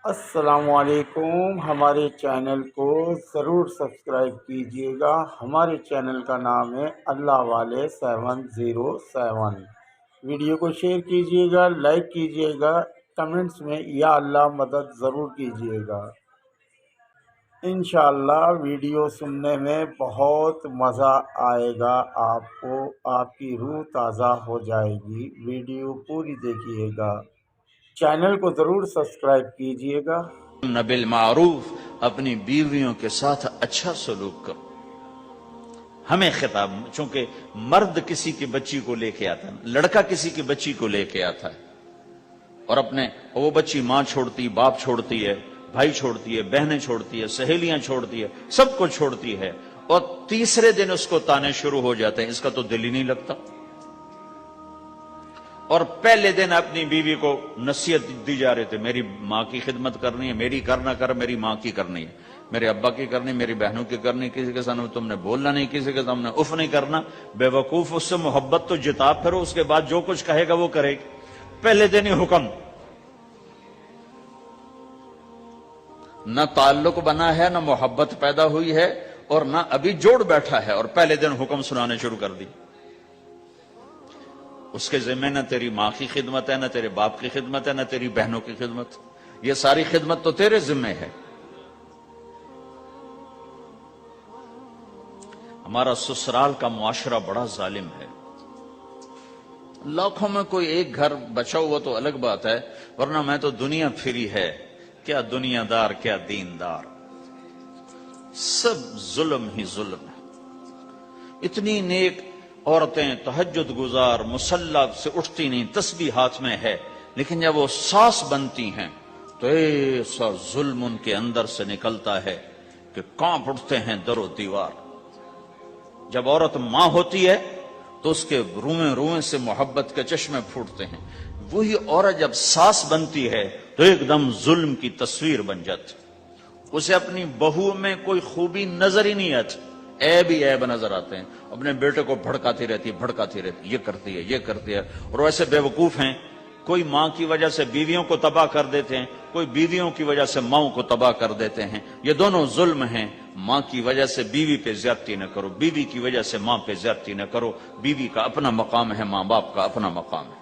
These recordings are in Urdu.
السلام علیکم، ہمارے چینل کو ضرور سبسکرائب کیجیے گا۔ ہمارے چینل کا نام ہے اللہ والے 707۔ ویڈیو کو شیئر کیجیے گا، لائک کیجیے گا، کمنٹس میں یا اللہ مدد ضرور کیجیے گا۔ انشاءاللہ ویڈیو سننے میں بہت مزہ آئے گا، آپ کو آپ کی روح تازہ ہو جائے گی۔ ویڈیو پوری دیکھیے گا، چینل کو ضرور سبسکرائب کیجیے گا۔ بالمعروف، اپنی بیویوں کے ساتھ اچھا سلوک کرو۔ ہمیں خطاب، چونکہ مرد کسی کی بچی کو لے کے آتا ہے، لڑکا کسی کی بچی کو لے کے آتا ہے اور وہ بچی ماں چھوڑتی، باپ چھوڑتی ہے، بھائی چھوڑتی ہے، بہنیں چھوڑتی ہے، سہیلیاں چھوڑتی ہے، سب کو چھوڑتی ہے، اور تیسرے دن اس کو تانے شروع ہو جاتے ہیں، اس کا تو دل ہی نہیں لگتا۔ اور پہلے دن اپنی بیوی کو نصیحت دی جا رہے تھے، میری ماں کی خدمت کرنی ہے، میری کر نہ کر، میری ماں کی کرنی ہے، میرے ابا کی کرنی، میری بہنوں کی کرنی، کسی کے سامنے تم نے بولنا نہیں، کسی کے سامنے اف نہیں کرنا۔ بے وقوف، اس سے محبت تو جتا پھرو، اس کے بعد جو کچھ کہے گا وہ کرے گی۔ پہلے دن ہی حکم، نہ تعلق بنا ہے، نہ محبت پیدا ہوئی ہے، اور نہ ابھی جوڑ بیٹھا ہے، اور پہلے دن حکم سنانے شروع کر دی۔ اس کے ذمہ نہ تیری ماں کی خدمت ہے، نہ تیرے باپ کی خدمت ہے، نہ تیری بہنوں کی خدمت، یہ ساری خدمت تو تیرے ذمہ ہے۔ ہمارا سسرال کا معاشرہ بڑا ظالم ہے، لاکھوں میں کوئی ایک گھر بچا ہوا تو الگ بات ہے، ورنہ میں تو دنیا پھری ہے، کیا دنیا دار کیا دیندار، سب ظلم ہی ظلم ہے۔ اتنی نیک عورتیں تہجد گزار مصلی سے اٹھتی نہیں، تسبیح ہاتھ میں ہے، لیکن جب وہ ساس بنتی ہیں تو ایسا ظلم ان کے اندر سے نکلتا ہے کہ کانپ اٹھتے ہیں در و دیوار۔ جب عورت ماں ہوتی ہے تو اس کے روئیں روئیں سے محبت کے چشمے پھوٹتے ہیں، وہی عورت جب ساس بنتی ہے تو ایک دم ظلم کی تصویر بن جاتی، اسے اپنی بہو میں کوئی خوبی نظر ہی نہیں آتی، عیب ہی عیب نظر آتے ہیں، اپنے بیٹے کو بھڑکاتی رہتی، یہ کرتی ہے، یہ کرتی ہے، اور ویسے بے وقوف ہیں، کوئی ماں کی وجہ سے بیویوں کو تباہ کر دیتے ہیں، کوئی بیویوں کی وجہ سے ماں کو تباہ کر دیتے ہیں۔ یہ دونوں ظلم ہیں۔ ماں کی وجہ سے بیوی پہ زیادتی نہ کرو، بیوی کی وجہ سے ماں پہ زیادتی نہ کرو، بیوی کا اپنا مقام ہے، ماں باپ کا اپنا مقام ہے،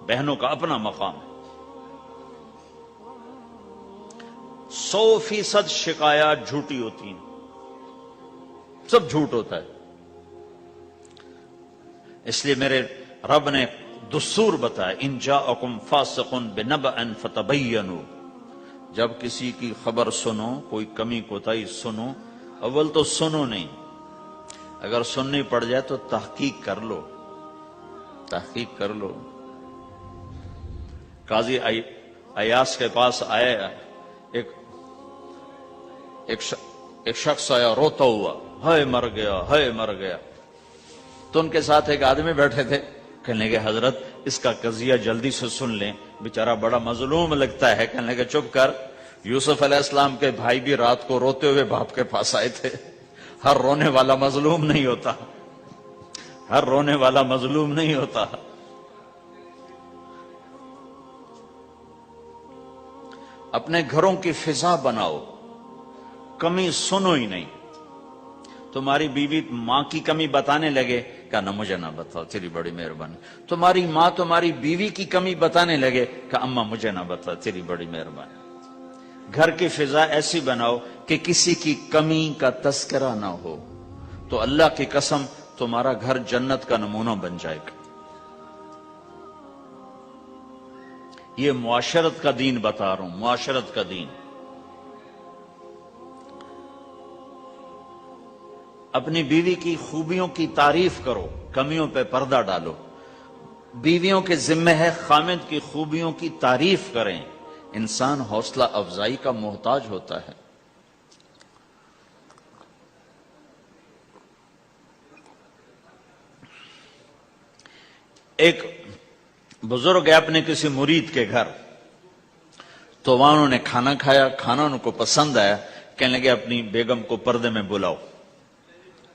بہنوں کا اپنا مقام ہے۔ 100% شکایات جھوٹی ہوتی ہیں، سب جھوٹ ہوتا ہے۔ اس لیے میرے رب نے دستور بتایا، ان جاءکم فاسق بنبأ فتبینوا، جب کسی کی خبر سنو، کوئی کمی کوتاہی سنو، اول تو سنو نہیں، اگر سننی پڑ جائے تو تحقیق کر لو، تحقیق کر لو۔ قاضی ایاس کے پاس آئے، ایک شخص آیا روتا ہوا، ہائے مر گیا، ہائے مر گیا۔ تو ان کے ساتھ ایک آدمی بیٹھے تھے، کہنے لگے حضرت اس کا قضیہ جلدی سے سن لیں، بیچارہ بڑا مظلوم لگتا ہے۔ کہنے لگے چپ کر، یوسف علیہ السلام کے بھائی بھی رات کو روتے ہوئے باپ کے پاس آئے تھے، ہر رونے والا مظلوم نہیں ہوتا، ہر رونے والا مظلوم نہیں ہوتا۔ اپنے گھروں کی فضا بناؤ، کمی سنو ہی نہیں۔ تمہاری بیوی ماں کی کمی بتانے لگے، کہا نہ مجھے نہ بتاؤ، تیری بڑی مہربانی۔ تمہاری ماں تمہاری بیوی کی کمی بتانے لگے، کہا اماں مجھے نہ بتاؤ، تیری بڑی مہربانی۔ گھر کی فضا ایسی بناؤ کہ کسی کی کمی کا تذکرہ نہ ہو، تو اللہ کی قسم تمہارا گھر جنت کا نمونہ بن جائے گا۔ یہ معاشرت کا دین بتا رہا ہوں، معاشرت کا دین۔ اپنی بیوی کی خوبیوں کی تعریف کرو، کمیوں پہ پردہ ڈالو۔ بیویوں کے ذمہ ہے خامد کی خوبیوں کی تعریف کریں، انسان حوصلہ افزائی کا محتاج ہوتا ہے۔ ایک بزرگ ہے اپنے کسی مرید کے گھر، تو وہاں انہوں نے کھانا کھایا، کھانا ان کو پسند آیا، کہنے لگے اپنی بیگم کو پردے میں بلاؤ۔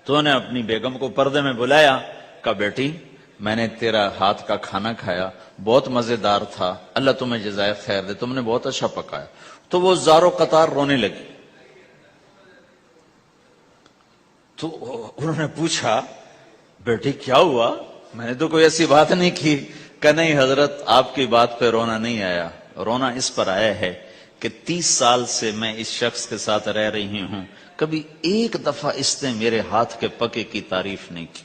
تو انہیں اپنی بیگم کو پردے میں بلایا، کہا بیٹی میں نے تیرا ہاتھ کا کھانا کھایا، بہت مزیدار تھا، اللہ تمہیں جزائے خیر دے، تم نے بہت اچھا پکایا۔ تو وہ زارو قطار رونے لگی۔ تو انہوں نے پوچھا بیٹی کیا ہوا؟ میں نے تو کوئی ایسی بات نہیں کی۔ کہ نہیں حضرت، آپ کی بات پہ رونا نہیں آیا، رونا اس پر آیا ہے کہ 30 سال سے میں اس شخص کے ساتھ رہ رہی ہوں، کبھی ایک دفعہ اس نے میرے ہاتھ کے پکے کی تعریف نہیں کی۔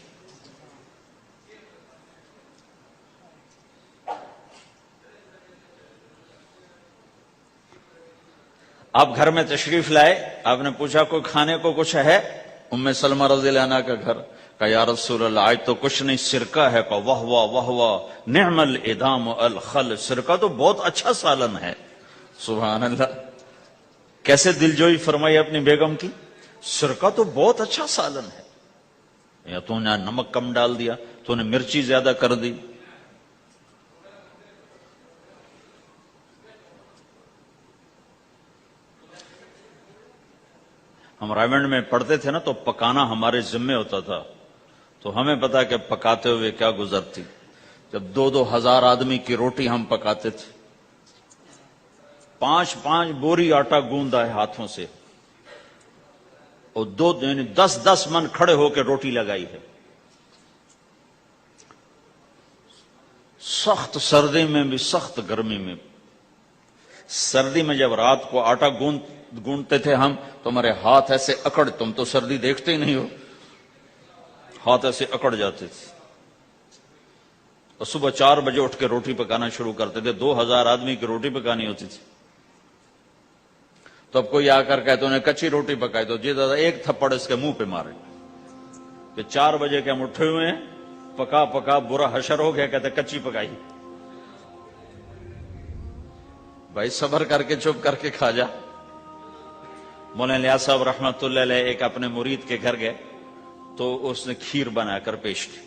آپ گھر میں تشریف لائے، آپ نے پوچھا کوئی کھانے کو کچھ ہے؟ ام سلمہ رضی اللہ عنہ کا گھر، کہا یا رسول اللہ آج تو کچھ نہیں، سرکہ ہے۔ کہا واہ واہ واہ واہ، نعم الادام الخل، سرکہ تو بہت اچھا سالن ہے۔ سبحان اللہ، کیسے دلجوئی فرمائی اپنی بیگم کی، سرکہ تو بہت اچھا سالن ہے، یا تو نے نمک کم ڈال دیا، تو نے مرچی زیادہ کر دی۔ ہم رائمنڈ میں پڑھتے تھے نا، تو پکانا ہمارے ذمے ہوتا تھا، تو ہمیں پتا کہ پکاتے ہوئے کیا گزرتی۔ جب 2,000 آدمی کی روٹی ہم پکاتے تھے، 5 بوری آٹا گوندا ہے ہاتھوں سے، اور 10 من کھڑے ہو کے روٹی لگائی ہے، سخت سردی میں بھی سخت گرمی میں بھی۔ سردی میں جب رات کو آٹا گونتے تھے ہم، تو ہمارے ہاتھ ایسے اکڑ، تم تو سردی دیکھتے ہی نہیں ہو، ہاتھ ایسے اکڑ جاتے تھے، اور صبح 4 بجے اٹھ کے روٹی پکانا شروع کرتے تھے۔ 2,000 آدمی کی روٹی پکانی ہوتی تھی۔ تو اب کوئی آ کر کہتے انہیں کچی روٹی پکائی، تو جی دادا ایک تھپڑ اس کے منہ پہ مارے کہ 4 بجے کے ہم اٹھے ہوئے ہیں، پکا پکا برا حشر ہو گیا، کہتے کچی پکائی۔ بھائی صبر کر کے چپ کر کے کھا جا۔ مولانا الیاس صاحب رحمت اللہ علیہ ایک اپنے مرید کے گھر گئے، تو اس نے کھیر بنا کر پیش کی۔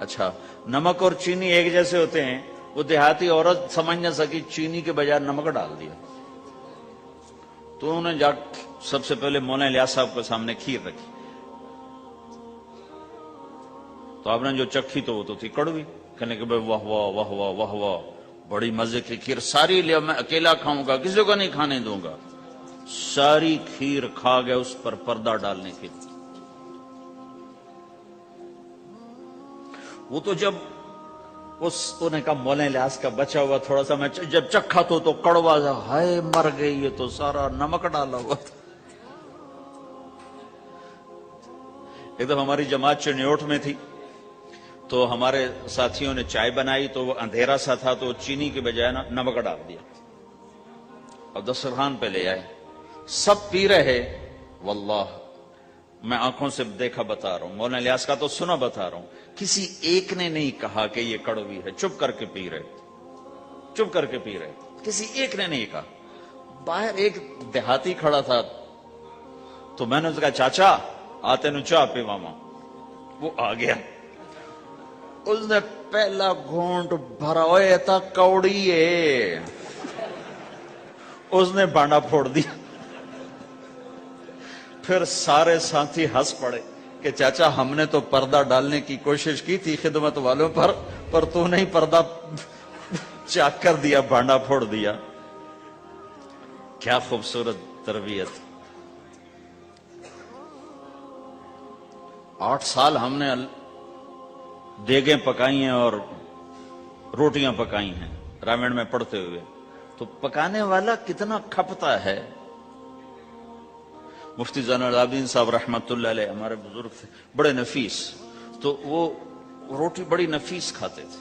اچھا، نمک اور چینی ایک جیسے ہوتے ہیں، وہ دیہاتی عورت سمجھ نہ سکی، چینی کے بجائے نمک ڈال دیا۔ تو انہوں نے جا سب سے پہلے مولانا الیاس صاحب کے سامنے کھیر رکھی، تو آپ نے جو چکھی تو وہ تو تھی کڑوی۔ کہنے کہ بھائی واہ واہ واہ واہ واہ واہ، بڑی مزے کی کھیر، ساری لیا، میں اکیلا کھاؤں گا، کسی کو نہیں کھانے دوں گا۔ ساری کھیر کھا گئے اس پر پردہ ڈالنے کے لیے۔ وہ تو جب انہوں نے کہا مولانا الیاس کا بچا ہوا تھوڑا سا میں جب چکھا تو کڑوا سا، ہائے مر گئی، یہ تو سارا نمک ڈالا ہوا تھا۔ ایک دفعہ ہماری جماعت چنیوٹ میں تھی، تو ہمارے ساتھیوں نے چائے بنائی، تو وہ اندھیرا سا تھا، تو چینی کے بجائے نمک ڈال دیا اور دسترخوان پہ لے آئے، سب پی رہے۔ واللہ میں آنکھوں سے دیکھا بتا رہا ہوں، مولانا الیاس کا تو سنا بتا رہا ہوں، کسی ایک نے نہیں کہا کہ یہ کڑوی ہے، چپ کر کے پی رہے، چپ کر کے پی رہے، کسی ایک نے نہیں کہا۔ باہر ایک دیہاتی کھڑا تھا، تو میں نے اس کا چاچا آتے نو چاہ پی ماما، وہ آ گیا، اس نے پہلا گھونٹ بھرا، ہوئے تھا کوڑی ہے، اس نے بانڈا پھوڑ دیا۔ پھر سارے ساتھی ہنس پڑے کہ چاچا ہم نے تو پردہ ڈالنے کی کوشش کی تھی خدمت والوں پر تو نہیں پردہ چاک کر دیا، بانڈا پھوڑ دیا۔ کیا خوبصورت تربیت۔ 8 سال ہم نے دیگیں پکائی ہیں اور روٹیاں پکائی ہیں رامین میں پڑھتے ہوئے، تو پکانے والا کتنا کھپتا ہے۔ مفتی زین العابدین صاحب رحمت اللہ علیہ ہمارے بزرگ تھے، بڑے نفیس، تو وہ روٹی بڑی نفیس کھاتے تھے،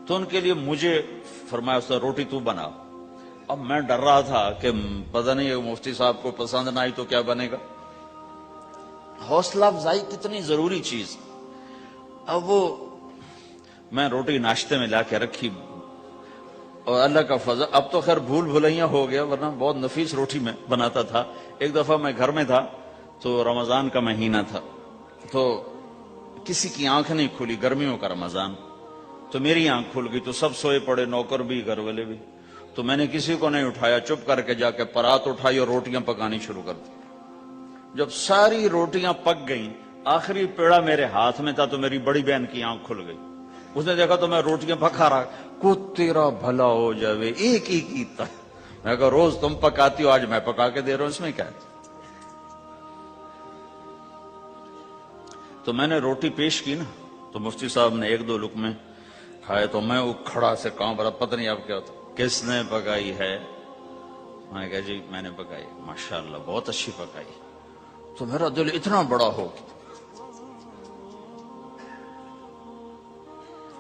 تو ان کے لیے مجھے فرمایا اس نے روٹی تو بنا۔ اب میں ڈر رہا تھا کہ پتہ نہیں مفتی صاحب کو پسند نہ آئی تو کیا بنے گا۔ حوصلہ افزائی کتنی ضروری چیز۔ اب وہ میں روٹی ناشتے میں لا کے رکھی، اور اللہ کا فضل، اب تو خیر بھول بھلائیاں ہو گیا، ورنہ بہت نفیس روٹی میں بناتا تھا۔ ایک دفعہ میں گھر میں تھا، تو رمضان کا مہینہ تھا، تو کسی کی آنکھ نہیں کھلی، گرمیوں کا رمضان، تو میری آنکھ کھل گئی، تو سب سوئے پڑے، نوکر بھی گھر والے بھی، تو میں نے کسی کو نہیں اٹھایا، چپ کر کے جا کے پرات اٹھائی اور روٹیاں پکانی شروع کر دی۔ جب ساری روٹیاں پک گئیں، آخری پیڑا میرے ہاتھ میں تھا، تو میری بڑی بہن کی آنکھ کھل گئی، اس نے دیکھا تو میں روٹیاں پکا رہا، کو تیرا بھلا ہو جاوے، ایک ہی کیتا۔ میں کہا روز تم پکاتی ہو، آج میں پکا کے دے رہا ہوں، اس میں کیا ہے؟ تو میں نے روٹی پیش کی نا، تو مفتی صاحب نے ایک دو لقمے کھائے تو میں وہ کھڑا سے کانپ رہا، پتہ نہیں اب کیا ہوتا، کس نے پکائی ہے؟ میں نے کہا جی میں نے پکائی، ماشاءاللہ بہت اچھی پکائی۔ تو میرا دل اتنا بڑا ہو گیا،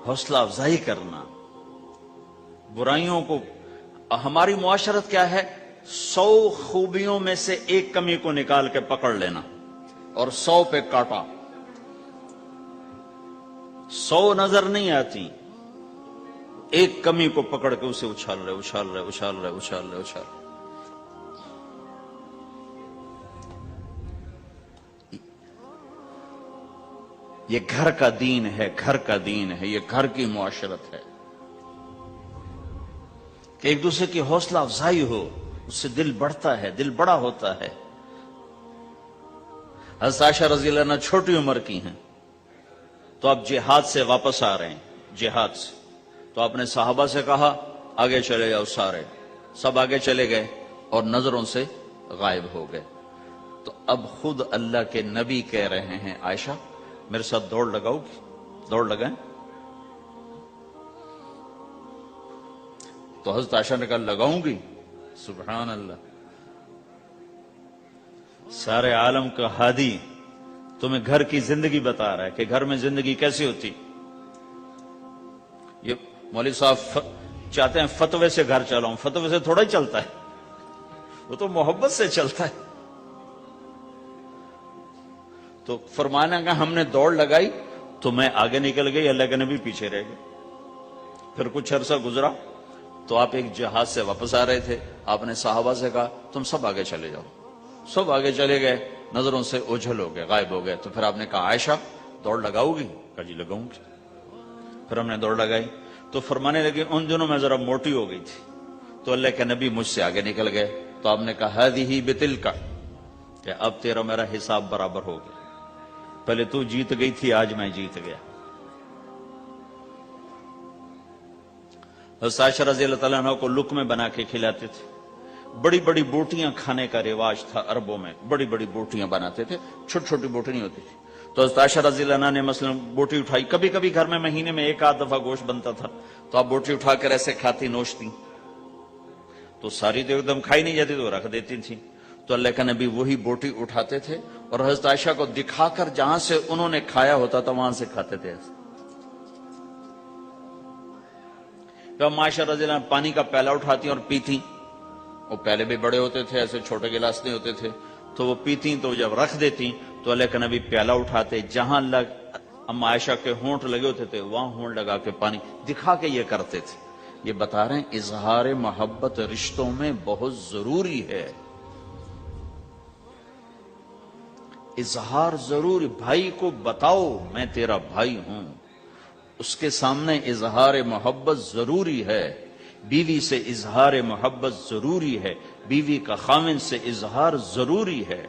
حوصلہ افزائی کرنا، برائیوں کو۔ ہماری معاشرت کیا ہے؟ 100 خوبیوں میں سے ایک کمی کو نکال کے پکڑ لینا اور 100 پہ کاٹا۔ 100 نظر نہیں آتی، ایک کمی کو پکڑ کے اسے اچھال رہے اچھال رہے اچھال رہے اچھال رہے اچھال رہے۔ یہ گھر کا دین ہے، گھر کا دین ہے، یہ گھر کی معاشرت ہے کہ ایک دوسرے کی حوصلہ افزائی ہو، اس سے دل بڑھتا ہے، دل بڑا ہوتا ہے۔ حضرت عائشہ رضی اللہ عنہ چھوٹی عمر کی ہیں، تو آپ جہاد سے واپس آ رہے ہیں، جہاد سے، تو آپ نے صحابہ سے کہا آگے چلے جاؤ، سارے سب آگے چلے گئے اور نظروں سے غائب ہو گئے۔ تو اب خود اللہ کے نبی کہہ رہے ہیں عائشہ میرے ساتھ دوڑ لگاؤ گی؟ دوڑ لگائیں؟ تو حضرت عائشہ نے کہا لگاؤں گی۔ سبحان اللہ، سارے عالم کا ہادی تمہیں گھر کی زندگی بتا رہا ہے کہ گھر میں زندگی کیسی ہوتی۔ یہ مولوی صاحب چاہتے ہیں فتوے سے گھر چلاؤں، فتوے سے تھوڑا ہی چلتا ہے، وہ تو محبت سے چلتا ہے۔ تو فرمانا کہ ہم نے دوڑ لگائی تو میں آگے نکل گئی، اللہ کے نبی پیچھے رہ گئے۔ پھر کچھ عرصہ گزرا تو آپ ایک جہاز سے واپس آ رہے تھے، آپ نے صحابہ سے کہا تم سب آگے چلے جاؤ، سب آگے چلے گئے، نظروں سے اوجھل ہو گئے، غائب ہو گئے۔ تو پھر آپ نے کہا عائشہ دوڑ لگاؤ گی؟ کہا جی لگاؤں گی۔ پھر ہم نے دوڑ لگائی تو فرمانے لگے ان دنوں میں ذرا موٹی ہو گئی تھی، تو اللہ کے نبی مجھ سے آگے نکل گئے، تو آپ نے کہا ہذہ بتلک، کہ اب تیرا میرا حساب برابر ہو گیا، پہلے تو جیت گئی تھی، آج میں جیت گیا۔ حضرت عائشہ رضی اللہ تعالیٰ عنہ کو لقمے بنا کے کھلاتے تھے، بڑی بڑی بوٹیاں کھانے کا رواج تھا عربوں میں، بڑی بڑی بوٹیاں بناتے تھے، چھوٹی چھوٹی بوٹی نہیں ہوتی تھی۔ تو حضرت عائشہ رضی اللہ عنہ نے مثلا بوٹی اٹھائی، کبھی کبھی گھر میں مہینے میں ایک آدھ دفعہ گوشت بنتا تھا، تو آپ بوٹی اٹھا کر ایسے کھاتی نوچتی، تو ساری تو ایک دم کھائی نہیں جاتی تو رکھ دیتی تھی۔ تو اللہ کا نبی وہی بوٹی اٹھاتے تھے اور حضرت عائشہ کو دکھا کر جہاں سے انہوں نے کھایا ہوتا تھا وہاں سے کھاتے تھے ایسے۔ تو عائشہ رضی اللہ عنہ پانی کا پیالہ اٹھاتی اور پیتی، وہ پہلے بھی بڑے ہوتے تھے، ایسے چھوٹے گلاس نہیں ہوتے تھے، تو وہ پیتی تو جب رکھ دیتی تو اللہ کا نبی پیالہ اٹھاتے، جہاں اما عائشہ کے ہونٹ لگے ہوتے تھے وہاں ہونٹ لگا کے پانی دکھا کے یہ کرتے تھے۔ یہ بتا رہے ہیں اظہار محبت رشتوں میں بہت ضروری ہے، اظہار ضروری، بھائی کو بتاؤ میں تیرا بھائی ہوں، اس کے سامنے اظہار محبت ضروری ہے، بیوی سے اظہار محبت ضروری ہے، بیوی کا خاوند سے اظہار ضروری ہے۔